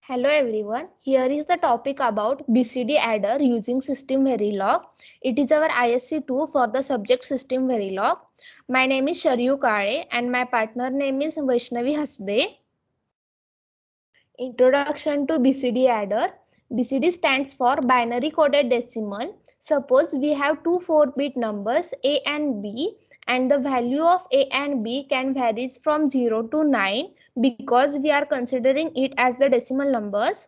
Hello everyone, here is the topic about BCD adder using System Verilog. It is our ISC2 for the subject System Verilog. My name is Sharyu Kale and my partner name is Vaishnavi Hasbe. Introduction to BCD adder. BCD stands for binary coded decimal. Suppose we have two 4-bit numbers A and B and the value of A and B can vary from 0 to 9 because we are considering it as the decimal numbers,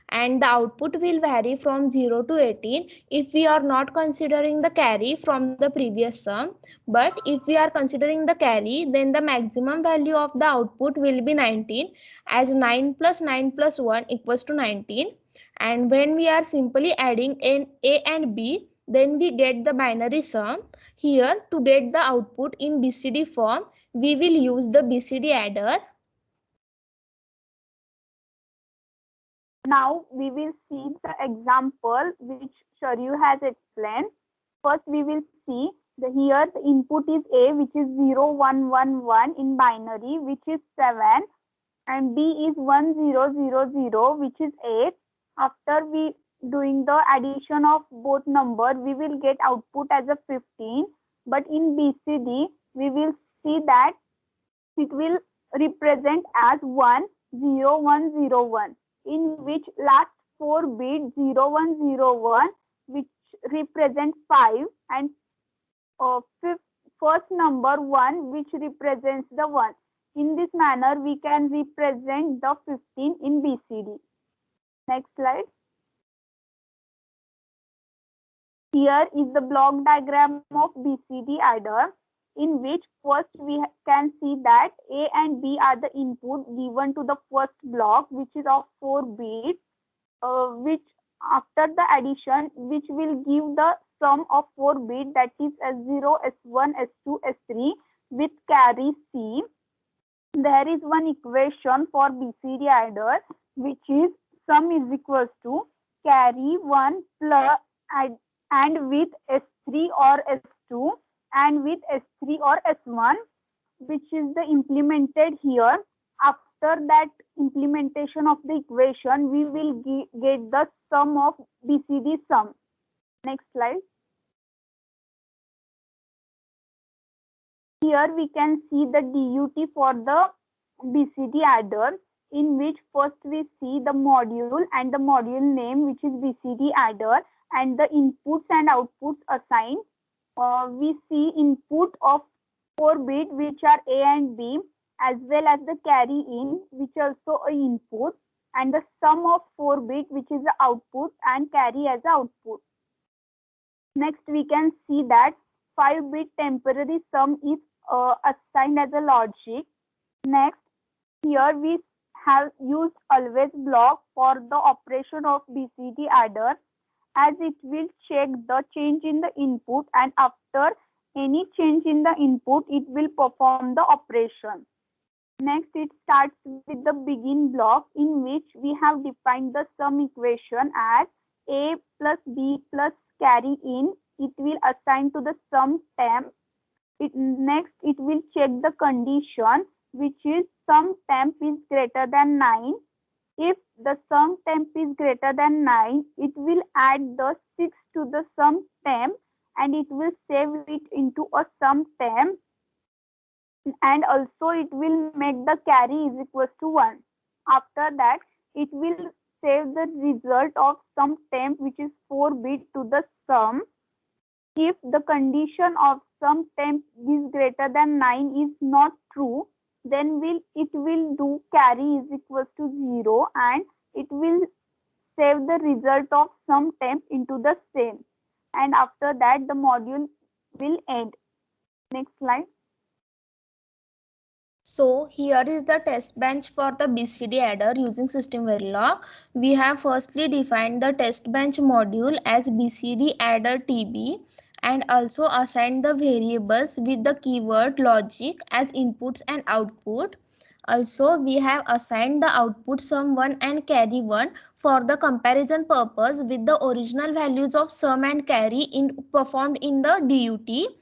and the output will vary from 0 to 18 if we are not considering the carry from the previous sum. But if we are considering the carry, then the maximum value of the output will be 19, as 9 plus 9 plus 1 equals to 19. And when we are simply adding A and B, then we get the binary sum. Here, to get the output in BCD form, we will use the BCD adder. Now we will see the example which Sharyu has explained. First we will see here the input is A, which is 0 1 1 1 in binary, which is 7, and B is 1 0 0 0, which is 8. After we doing the addition of both numbers, we will get output as a 15. But in BCD we will see that it will represent as 1 0 1 0 1, in which last 4 bit 0 1 0 1, which represent 5, and first number 1, which represents the 1. In this manner we can represent the 15 in BCD. Next slide. Here is the block diagram of BCD adder, in which first we can see that A and B are the input given to the first block, which is of 4 bits, which after the addition, which will give the sum of 4 bits, that is S0, S1, S2, S3 with carry C. There is one equation for BCD adder, which is sum is equals to carry 1 plus and with S3 or S2 and with S3 or S1, which is the implemented here. After that implementation of the equation, we will get the sum of BCD sum. Next slide. Here we can see the DUT for the BCD adder, in which first we see the module and the module name, which is BCD adder, and the inputs and outputs assigned. We see input of 4 bit, which are A and B, as well as the carry in, which also a input, and the sum of 4 bit, which is the output, and carry as output. Next we can see that 5 bit temporary sum is assigned as a logic. Next, here we have used always block for the operation of BCD adder, as it will check the change in the input, and after any change in the input, it will perform the operation. Next, it starts with the begin block, in which we have defined the sum equation as A plus B plus carry in. It will assign to the sum temp. Next, it will check the condition, which is sum temp is greater than 9. If the sum temp is greater than 9, it will add the 6 to the sum temp, and it will save it into a sum temp, and also it will make the carry is equals to 1. After that, it will save the result of sum temp, which is 4 bit, to the sum. If the condition of sum temp is greater than 9 is not true, then it will do carry is equals to 0, and it will save the result of sum temp into the same, and after that the module will end. Next slide. So here is the test bench for the BCD adder using System Verilog. We have firstly defined the test bench module as BCD adder TB, and also assigned the variables with the keyword logic as inputs and output. Also, we have assigned the output sum 1 and carry 1 for the comparison purpose with the original values of sum and carry performed in the DUT.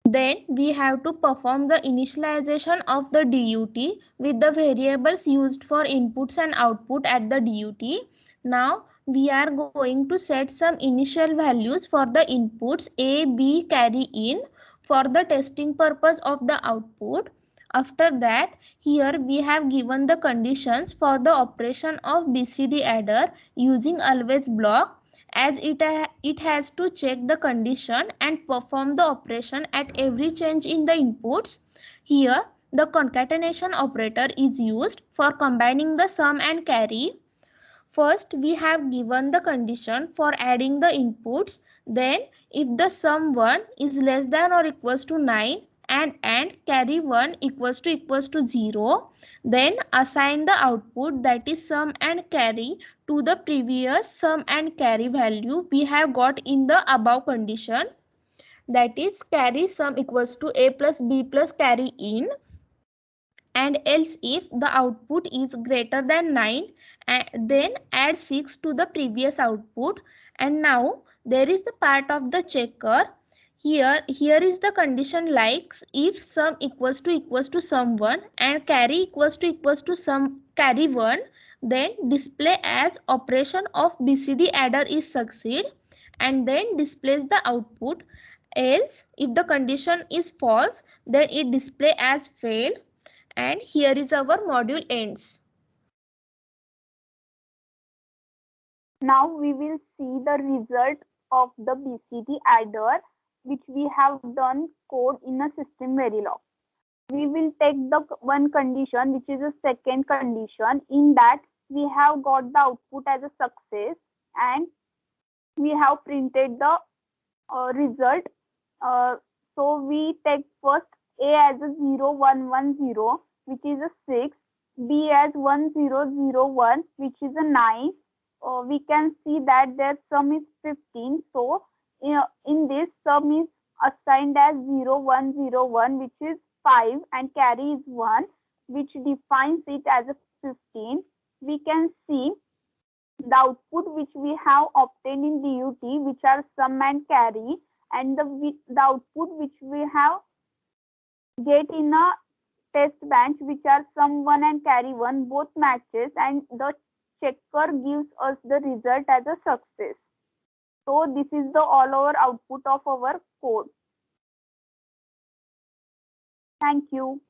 Then we have to perform the initialization of the DUT with the variables used for inputs and output at the DUT. Now we are going to set some initial values for the inputs A, B, carry in for the testing purpose of the output. After that, here we have given the conditions for the operation of BCD adder using always block, as it has to check the condition and perform the operation at every change in the inputs. Here, the concatenation operator is used for combining the sum and carry. First, we have given the condition for adding the inputs. Then, if the sum 1 is less than or equals to 9 and carry 1 equals to 0, then assign the output, that is sum and carry, to the previous sum and carry value we have got in the above condition. That is carry sum equals to A plus B plus carry in. And else if the output is greater than 9, then add 6 to the previous output. And now there is the part of the checker. Here is the condition like if sum equals to sum 1 and carry equals to sum carry 1, then display as operation of BCD adder is succeed, and then displays the output. Else if the condition is false, then it display as fail. And here is our module ends. Now we will see the result of the BCD adder, which we have done code in a system Verilog. We will take the one condition, which is a second condition. In that, we have got the output as a success, and we have printed the result. So we take first A as a 0110, which is a 6, B as 1001, which is a 9. We can see that their sum is 15. So in this, sum is assigned as 0101, which is 5, and carry is 1, which defines it as a 15. We can see the output which we have obtained in DUT, which are sum and carry, and the output which we have get in a test bench, which are sum 1 and carry 1, both matches, and the checker gives us the result as a success. So this is the all over output of our code. Thank you.